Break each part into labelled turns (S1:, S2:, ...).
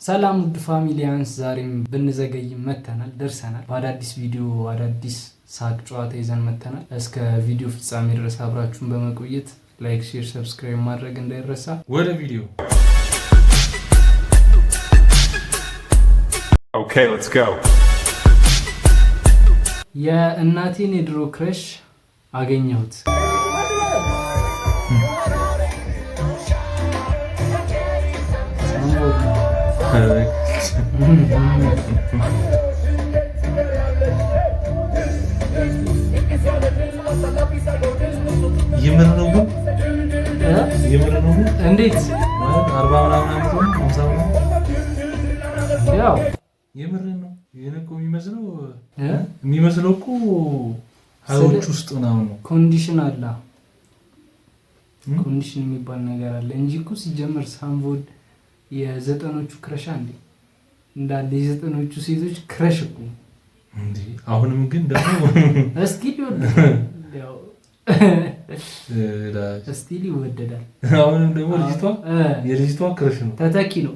S1: ሰላም ውድ ፋሚሊያንስ ዛሬም ብንዘገይ መተናል ደርሰናል። በአዳዲስ ቪዲዮ አዳዲስ ሳቅ ጨዋታ ይዘን መተናል። እስከ ቪዲዮ ፍጻሜ ድረስ አብራችሁን በመቆየት ላይክ፣ ሼር፣ ሰብስክራይብ ማድረግ እንዳይረሳ። ወደ ቪዲዮ
S2: ኦኬ ሌትስ ጎ።
S1: የእናቴን የድሮ ክረሽ አገኘሁት።
S3: የምር ነው ግን
S1: እንዴት
S3: 40 ምናምን አመት ነው 50 ምናምን
S1: ያው
S3: የምር ነው የነኮ የሚመስለው እኮ ሀዎች ውስጥ ምናምን ነው።
S1: ኮንዲሽን አለ ኮንዲሽን የሚባል ነገር አለ እንጂ እኮ ሲጀመር ሳምቦድ የዘጠኖቹ ክረሻ እንዳለ የዘጠኖቹ ሴቶች ክረሽ እኮ
S3: እንዴ። አሁንም ግን ደግሞ
S1: እስቲል ይወደዳል።
S3: አሁንም ደግሞ የልጅቷ ክረሽ ነው፣ ተተኪ
S1: ነው፣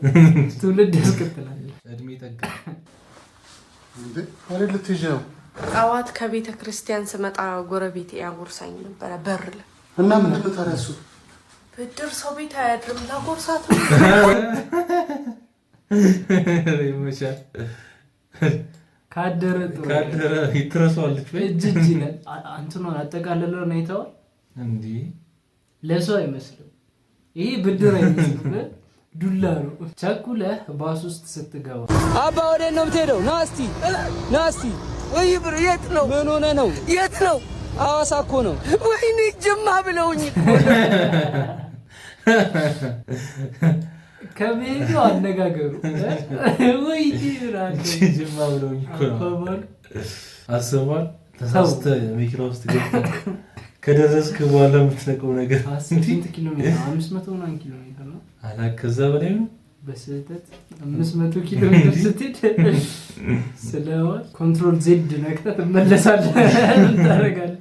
S1: ትውልድ ያስከትላል።
S3: እድሜ ጠጋ
S4: እንዴ ወሬ ልትይዥ ነው።
S5: ጠዋት ከቤተ ክርስቲያን ስመጣ ጎረቤቴ ያጎርሳኝ ነበረ በር ላይ
S4: እና ምንድን ነው ታዲያ እሱ
S5: ብድር ሰው ቤት አያድርም ላጎርሳት ነው።
S3: ይመሻል
S1: ካደረ
S3: ይትረሷለች ወይ
S1: እጅ ይላል። አንተን አጠቃለለው ነው ይተዋል
S3: እንዴ
S1: ለሰው አይመስልም። ይሄ ብድር አይመስልም ዱላ ነው። ቸኩለህ ባስ ውስጥ ስትገባ
S6: አባ ወዴት ነው የምትሄደው? ና እስቲ
S5: ወይ ብር የት ነው?
S6: ምን ሆነ ነው?
S5: የት ነው?
S6: ሐዋሳ እኮ ነው።
S5: ወይኔ ጅማ ብለውኝ
S1: ከመሄዱ አነጋገሩ ወይ
S3: ጅማ ብለውኝ እኮ ነው። አስበዋል። ተሳስተህ መኪና ውስጥ ገብተህ ከደረስክ በኋላ የምትነቀው ነገር
S1: ስንት ኪሎ ሜትር? 500 ምናምን ኪሎ ሜትር ነው።
S3: ከዛ በላይ ነው።
S1: በስህተት 500 ኪሎ ሜትር ስትሄድ ስለዋል ኮንትሮል ዜድ ነክተህ ትመለሳለህ። ታረጋለህ።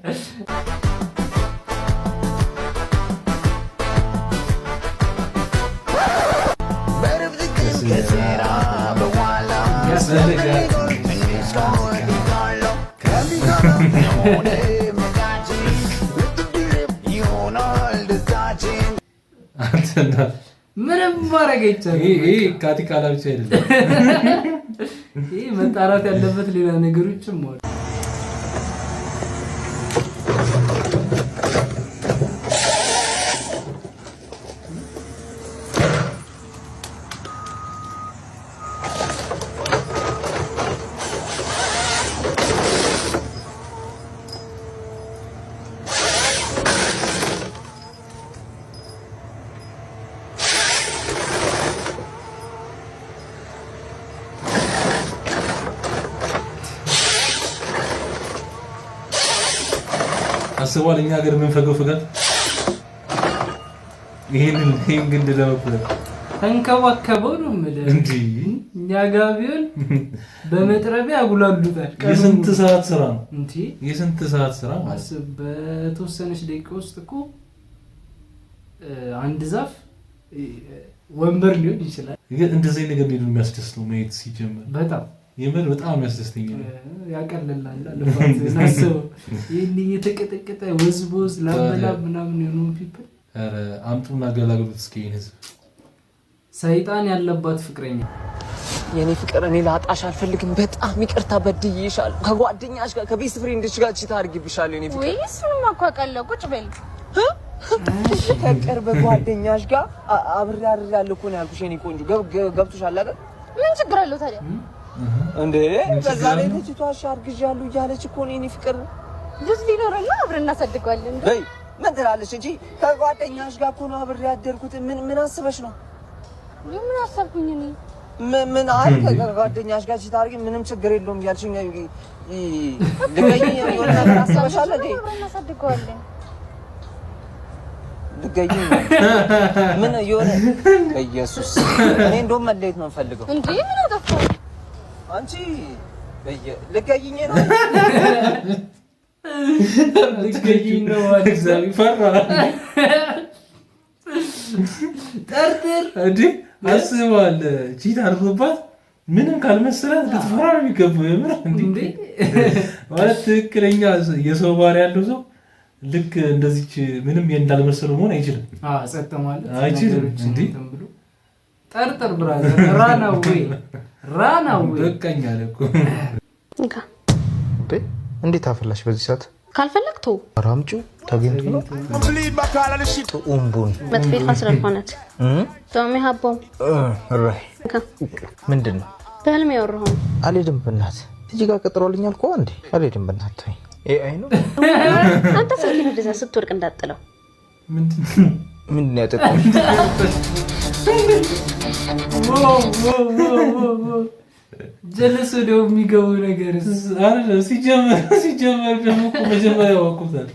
S1: ምንም ማድረግ አይቻልም።
S3: ይሄ ካቲካላ ብቻ አይደለም።
S1: ይሄ መጣራት ያለበት ሌላ ነገሮችም አሉ።
S3: አስበዋል። እኛ ሀገር ምን ፈገፈጋት ይሄን ግንድ ለመቁረጥ
S1: ተንከባከበው ነው የምልህ እንዴ። እኛ ጋር ቢሆን በመጥረቢያ ያጉላሉታል።
S3: የስንት ሰዓት ስራ ነው
S1: እንዴ?
S3: የስንት ሰዓት ስራ ማለት
S1: በተወሰነች ደቂቃ ውስጥ እኮ አንድ ዛፍ ወንበር ሊሆን ይችላል።
S3: እንደዚህ ነገር ነው የሚያስደስተው ማየት ሲጀመር በጣም የምር በጣም ያስደስተኛል።
S1: ያቀለላል ለፋት ናሰው ይሄን እየተቀጠቀጠ ወዝቦዝ ላበላብ ምናምን የሆኑ ፒፕል
S3: አረ አምጡና ገላግሉት እስኪ ይሄን ህዝብ።
S1: ሰይጣን ያለባት ፍቅረኛ
S6: የኔ ፍቅር እኔ ላጣሽ አልፈልግም። በጣም ይቅርታ በድዬሻለሁ። ከጓደኛሽ ጋር ከቤስት ፍሬንድሽ ጋር ቺታ አድርጌብሻለሁ። የኔ ፍቅር
S5: ወይስ ምንም አቋቃለው ቁጭ በል
S6: ከቅርብ ጓደኛሽ ጋር አብሬ ያለሁ እኮ ነው ያልኩሽ። የኔ ቆንጆ ገብቶሻል አይደል?
S5: ምን ችግር አለው ታዲያ
S6: እንዴ? በዛ ላይ ልጅቷ አርግዣለሁ እያለች እኮ ነው የኔ ፍቅር።
S5: ልጅ ሊኖረና አብረን እናሳድገዋለን።
S6: በይ ምን ትላለች እንጂ ከጓደኛሽ ጋር እኮ ነው አብሬ ያደርኩት። ምን አስበሽ ነው?
S5: ምን አሰብኩኝ እኔ
S6: ምን አይ ከጓደኛሽ ጋር ሲታርጊ ምንም ችግር የለውም እያልሽኝ ልገኝ የሆነ ነገር አስበሻል እንዴ?
S5: አብረን እናሳድገዋለን።
S6: ልገኝ ምን የሆነ ኢየሱስ እኔ እንደውም መለየት ነው የምፈልገው።
S5: እንዴ ምን አጠፋው?
S6: አንቺ ልገኝ ነው
S1: ልገኝ ነው
S3: እግዚአብሔር ፈራ
S1: ጠርጥር
S3: እንዴ አስበዋል ቺት አድርጎባት ምንም ካልመሰላት ልትፈራ ነው የሚገባው። የምር እንዴ ማለት ትክክለኛ የሰው ባህሪ ያለው ሰው ልክ እንደዚች ምንም እንዳልመሰለው መሆን አይችልም።
S1: ጸጥ ማለት
S3: አይችልም። እንዴ
S1: ጠርጥር ብራዘር ራናው
S3: በቃኝ አለ እኮ።
S2: እንዴት አፈላሽ በዚህ ሰዓት?
S7: ካልፈለግ ተው።
S2: አራምጪው ተገኝቶ ነው ኡምቡን
S7: መጥፊት አስረፍ ሆነት ቶሚ ሀቦም
S2: ራይ ምንድን ነው
S7: በህልም ያወራሁ?
S2: አልሄድም በእናትህ እዚህ ጋር ቀጥሮልኛል እኮ እንዴ አልሄድም በእናትህ። አይ ነው
S7: አንተ ስልክ እንደዛ ስትወርቅ እንዳጥለው
S2: ምንድን ያጠጣው?
S1: ጀለስ ወደው የሚገቡ ነገር
S3: አይደል? ሲጀመር ደግሞ እኮ መጀመሪያ ያወቁታል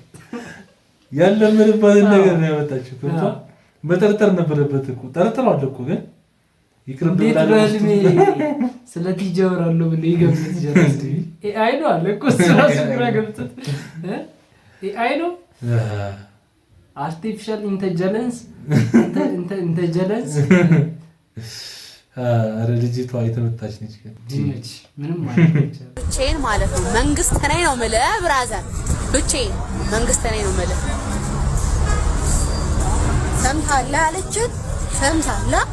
S3: ያለምንባትን ነገር ነው ያመጣችው። ከዛ መጠርጠር ነበረበት እኮ ጠርጥሯል እኮ ግን ይቅርብ
S1: በህልሜ ስለት ይጀምራሉ ብሎ ይገምት ጀለስ አይ ነው አለ እኮ ስራሱ ግራ ገብቶት አይ ነው አርቲፊሻል ኢንተለጀንስ
S3: አረ ልጅቷ የተመታች ነች።
S1: ዲነች ምንም ማለት
S8: ብቻዬን ማለት ነው መንግስት ነኝ ነው የምልህ ብራዘር፣ ብቻዬን መንግስት ነኝ ነው የምልህ። ሰምታለህ አለችን ሰምታለህ።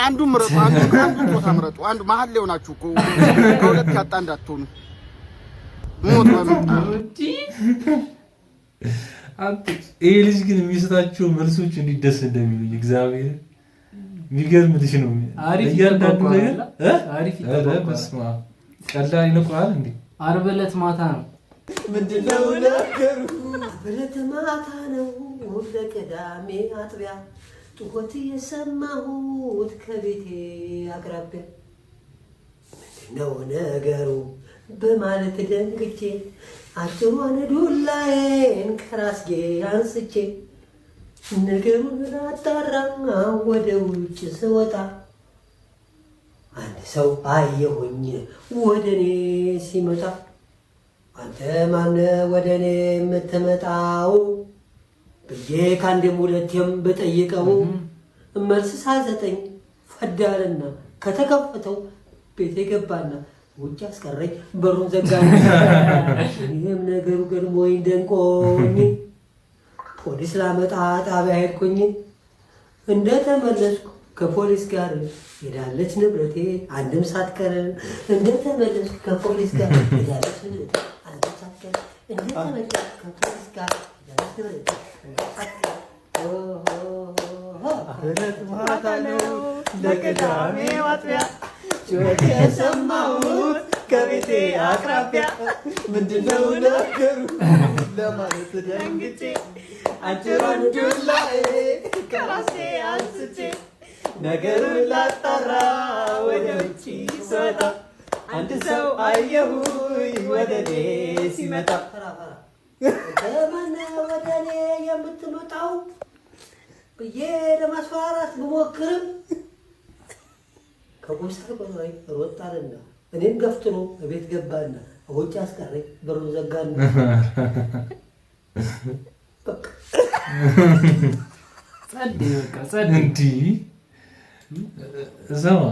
S4: አንዱ ምረጡ፣ አንዱ ቦታ ምረጡ። አንዱ መሀል ላይ ሆናችሁ እኮ ከሁለት ያጣ እንዳትሆኑ። ሞት በመጣ
S3: ይሄ ልጅ ግን የሚሰጣቸው መልሶች እንዴት ደስ እንደሚሉኝ እግዚአብሔር የሚገርም ልጅ ነው። እያንዳንዱ ነገር
S1: አሪፍ
S3: በስመ አብ ቀላል ይነቁራል እንዴ።
S1: ዓርብ ዕለት ማታ ነው
S9: ምንድነው ነገሩ? ዕለት ማታ ነው ለቅዳሜ አጥቢያ ጡት የሰማሁት ከቤቴ አቅራቢያ ምንድነው ነገሩ በማለት ደንግጬ አጭሯን ዱላዬን ከራስጌ አንስቼ ነገሩን ላጣራ ወደ ውጭ ስወጣ አንድ ሰው አየሁኝ ወደ እኔ ሲመጣ። አንተ ማነህ ወደ እኔ የምትመጣው ብዬ ከአንዴም ሁለቴም ብጠይቀው መልስ ሳይሰጠኝ ፈዳልና ከተከፈተው ቤቴ ገባና ውጭ አስቀረኝ፣ በሩን ዘጋኝ። ይህም ነገሩ ገርሞኝ ደንቆኝ ፖሊስ ላመጣ ጣቢያ ሄድኩኝ። እንደተመለስኩ ከፖሊስ ጋር ሄዳለች ንብረቴ አንድም ሳትቀር። እንደተመለስኩ ከፖሊስ ጋር ሄዳለች ንብረቴ አንድም ሳትቀር። እንደተመለስኩ ከፖሊስ ጋር ሄዳለች ንብረቴ ዕለት ማታ ነው ለቅዳሜ አጥቢያ ጩኸት የሰማሁት ከቤቴ አቅራቢያ ምንድነው ነገሩ ለማለት ደንግጬ አጭሯን ዱላዬ ከራሴ አንስቼ ነገሩን ላጣራ ወደ ውጭ ስወጣ አንድ ሰው አየሁኝ ወደ እኔ ሲመጣ። ከማነህ ወደ እኔ የምትመጣው ብዬ ለማስፈራራት ብሞክርም ከፖስታ ቆይ ሮጣልና እኔም ገፍትሮ ቤት ገባና ውጭ አስቀረኝ፣ በሩን ዘጋና በቃ
S1: ጸድ በቃ ጸድ
S3: እንዲ ዘማ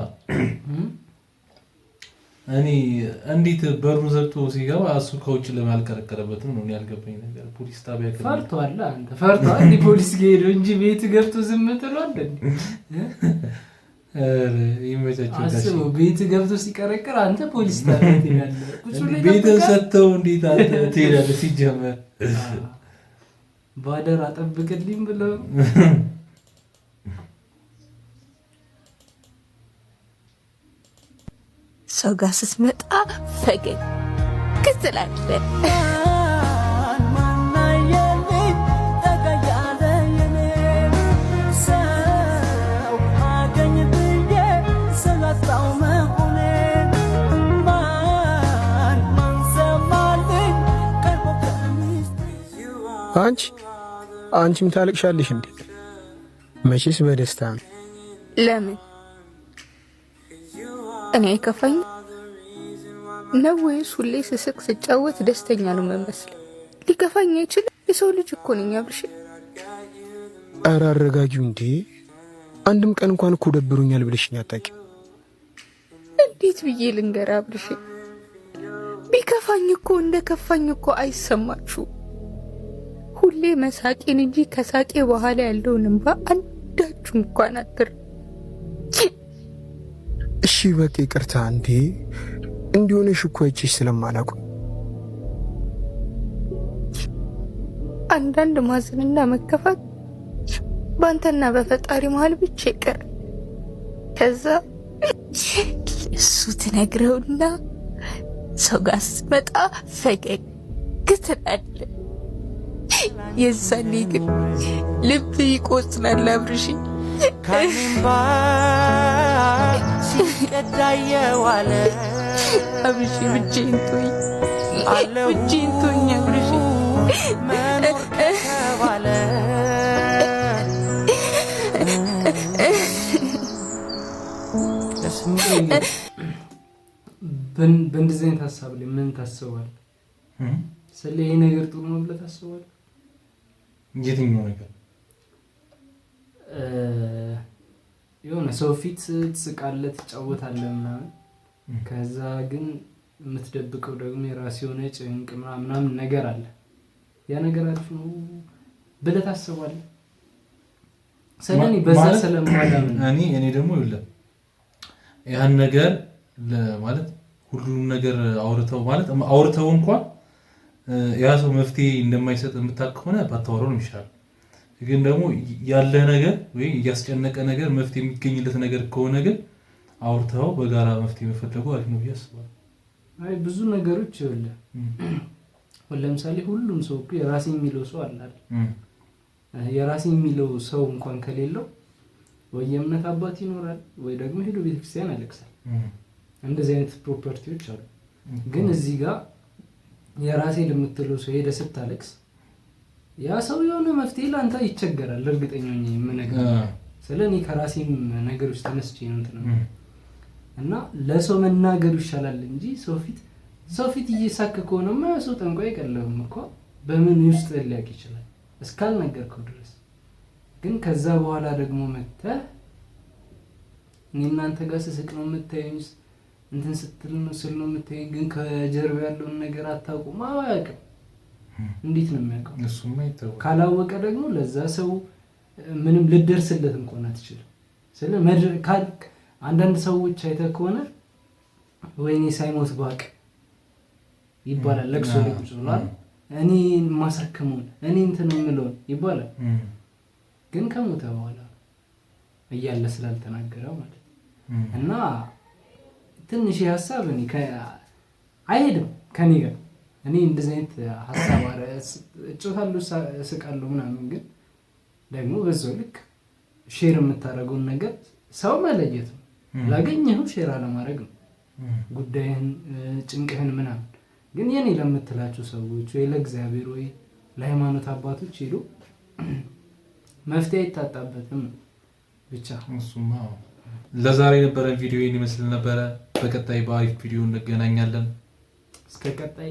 S3: እኔ እንዴት በሩን ዘግቶ ሲገባ እሱ ከውጭ ለማልከረከረበትም ነው ያልገባኝ ነገር። ፖሊስ ጣቢያ
S1: ፈርቷል። አንተ ፈርቷል እንዴ? ፖሊስ ሄዶ እንጂ ቤት ገብቶ ዝም ትሏል እንዴ?
S3: ይመቻቸው።
S1: አስበው ቤት ገብቶ ሲቀረቀር አንተ ፖሊስ ጣቢያ ትሄዳለህ።
S3: ቤትን ሰጥተው እንዴት አንተ ትሄዳለህ? ሲጀመር
S1: ባደር አጠብቅልኝ ብለው
S8: ሰው ጋር ስትመጣ ፈገግ ትላለህ።
S10: አንቺም ታለቅሻለሽ እንዴ? መቼስ በደስታ ነው።
S8: ለምን እኔ አይከፋኝ ነው ወይስ ሁሌ ስስቅ ስጫወት ደስተኛ ነው መመስል? ሊከፋኝ አይችልም። የሰው ልጅ እኮ ነኝ አብርሽ።
S10: ኧረ አረጋጊው እንዴ! አንድም ቀን እንኳን እኮ ደብሮኛል ብለሽኝ አታውቂም።
S11: እንዴት ብዬ ልንገር አብርሽ? ቢከፋኝ እኮ እንደ ከፋኝ እኮ አይሰማችሁ። ሁሌ መሳቄን እንጂ ከሳቄ በኋላ ያለውን እንባ አንዳችሁ እንኳን አትር።
S10: እሺ በቃ ይቅርታ። እንዴ እንዲሆነሽ እኮ አይቼሽ ስለማላውቅ
S11: አንዳንድ ማዘንና መከፋት ባንተና በፈጣሪ መሃል ብቻ ይቀር። ከዛ እሱ ትነግረውና ሰው ጋር ስትመጣ ፈገግ ትላለህ። የዛኔ ግን ልብ ይቆስላል አብርሽ።
S6: ሲቀዳየዋለ
S11: አብርሽ ብቻዬን ተወኝ፣ ብቻዬን ተወኝ አብርሽ።
S6: መኖር ከተባለ
S1: በእንደዚህ አይነት ሀሳብ ላይ ምን ታስባለህ? ስለ ይሄ ነገር ጥሩ ነው ብለህ ታስባለህ?
S3: የትኛው ነገር?
S1: የሆነ ሰው ፊት ትስቃለህ፣ ትጫወታለህ ምናምን፣ ከዛ ግን የምትደብቀው ደግሞ የራስ የሆነ ጭንቅ ምናምን ነገር አለ። ያ ነገር አሪፍ ነው ብለህ ታስባለህ? ስለኔ በዛ ስለማዳም
S3: እኔ ደግሞ ይኸውልህ ያን ነገር ማለት ሁሉንም ነገር አውርተው እንኳን ያ ሰው መፍትሄ እንደማይሰጥ የምታውቅ ከሆነ ባታወራው ነው የሚሻለው። ግን ደግሞ ያለ ነገር ወይ እያስጨነቀ ነገር መፍትሄ የሚገኝለት ነገር ከሆነ ግን አውርተው በጋራ መፍትሄ መፈለጉ አሪፍ ነው ብዬ አስባለሁ።
S1: አይ ብዙ ነገሮች ይኸውልህ ለምሳሌ ሁሉም ሰው እኮ የራሴ የሚለው ሰው አለ አይደል? የራሴ የሚለው ሰው እንኳን ከሌለው ወይ የእምነት አባት ይኖራል ወይ ደግሞ ሄዶ ቤተክርስቲያን ያለቅሳል። እንደዚህ አይነት ፕሮፐርቲዎች አሉ። ግን እዚህ ጋር የራሴ ለምትለው ሰው ሄደ ስታለቅስ ያ ሰው የሆነ መፍትሄ ላንተ ይቸገራል። እርግጠኛ ነኝ የምነግርህ ስለኔ ከራሴም ነገሮች ተነስቼ ነው እንትን እና ለሰው መናገሩ ይሻላል እንጂ ሰው ፊት እየሳከ ከሆነማ ሰው ጠንቋይ አይቀርም እኮ በምን ውስጥ ሊያውቅ ይችላል እስካልነገርከው ድረስ። ግን ከዛ በኋላ ደግሞ መተህ እኔ እናንተ ጋር ስስቅ ነው የምታየኝ እንትን ስትል ነው ስል ነው የምታየኝ፣ ግን ከጀርባ ያለውን ነገር አታውቁም። አያውቅም። እንዴት ነው የሚያውቀው?
S3: እሱማ ይተው።
S1: ካላወቀ ደግሞ ለዛ ሰው ምንም ልደርስለት እንኳን አትችልም። አንዳንድ ሰዎች አይተህ ከሆነ ወይኔ ሳይሞት ባቅ ይባላል። ለቅሶ ላይ ቁጭ ብሏል እኔ ማሳከመውን እኔ እንትን የምለውን ይባላል። ግን ከሞተ በኋላ እያለ ስላልተናገረ ማለት እና ትንሽ ሀሳብ እኔ አይሄድም ከኔ ጋር። እኔ እንደዚህ አይነት ሀሳብ እጮታለሁ፣ እስቃለሁ ምናምን፣ ግን ደግሞ በዛው ልክ ሼር የምታደርገውን ነገር ሰው መለየት ነው። ላገኘኸው ሼር አለማድረግ ነው ጉዳይህን፣ ጭንቅህን ምናምን። ግን የኔ ለምትላቸው ሰዎች ወይ ለእግዚአብሔር ወይ ለሃይማኖት አባቶች ሄዶ መፍትሄ አይታጣበትም ብቻ።
S3: እሱማ ለዛሬ የነበረን ቪዲዮ ይህን ይመስል ነበረ። በቀጣይ በአሪፍ ቪዲዮ እንገናኛለን።
S1: እስከ ቀጣይ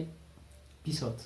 S1: ፒስ አውት።